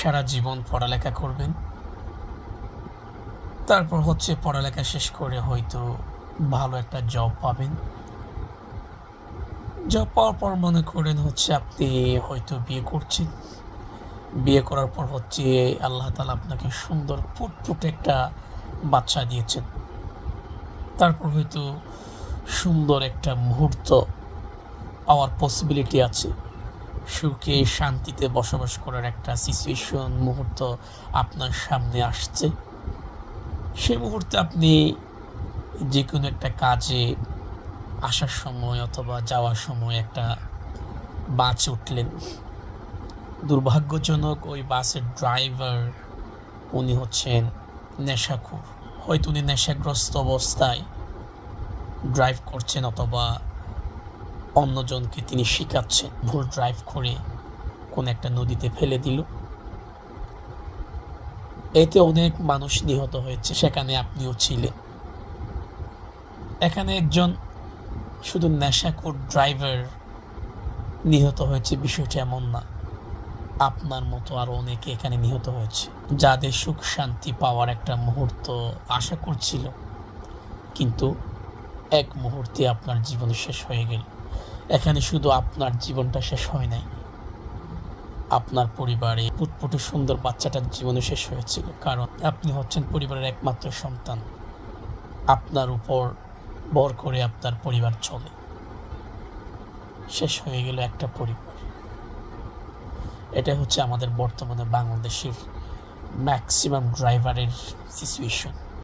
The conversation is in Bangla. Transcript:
সারা জীবন পড়ালেখা করবেন, তারপর হচ্ছে পড়ালেখা শেষ করে হয়তো ভালো একটা জব পাবেন। জব পাওয়ার পর মনে করেন হচ্ছে আপনি হয়তো বিয়ে করছেন। বিয়ে করার পর হচ্ছে আল্লাহ তাআলা আপনাকে সুন্দর ফুটফুটে একটা বাচ্চা দিয়েছেন। তারপর হয়তো সুন্দর একটা মুহূর্ত পাওয়ার পসিবিলিটি আছে। সুখে শান্তিতে বসবাস করার একটা সিচুয়েশন মুহূর্ত আপনার সামনে আসছে। সেই মুহূর্তে আপনি যেকোনো একটা কাজে আসার সময় অথবা যাওয়ার সময় একটা বাসে উঠলেন। দুর্ভাগ্যজনক ওই বাসের ড্রাইভার উনি হচ্ছেন নেশাখোর। হয়তো উনি নেশাগ্রস্ত অবস্থায় ড্রাইভ করছেন অথবা অন্যজনকে তিনি শিখাচ্ছেন। ভুল ড্রাইভ করে কোনো একটা নদীতে ফেলে দিল। এতে অনেক মানুষ নিহত হয়েছে, সেখানে আপনিও ছিলেন। এখানে একজন শুধু নেশাখোর ড্রাইভার নিহত হয়েছে বিষয়টা এমন না, আপনার মতো আরও অনেকে এখানে নিহত হয়েছে, যাদের সুখ শান্তি পাওয়ার একটা মুহূর্ত আশা করছিল, কিন্তু এক মুহূর্তে আপনার জীবন শেষ হয়ে গেল। এখানে শুধু আপনার জীবনটা শেষ হয় নাই, আপনার পরিবারে ফুটফুটে সুন্দর বাচ্চাটার জীবনও শেষ হয়েছিল। কারণ আপনি হচ্ছেন পরিবারের একমাত্র সন্তান, আপনার উপর ভর করে আপনার পরিবার চলে। শেষ হয়ে গেল একটা পরিবার। এটা হচ্ছে আমাদের বর্তমানে বাংলাদেশের ম্যাক্সিমাম ড্রাইভারের সিচুয়েশন।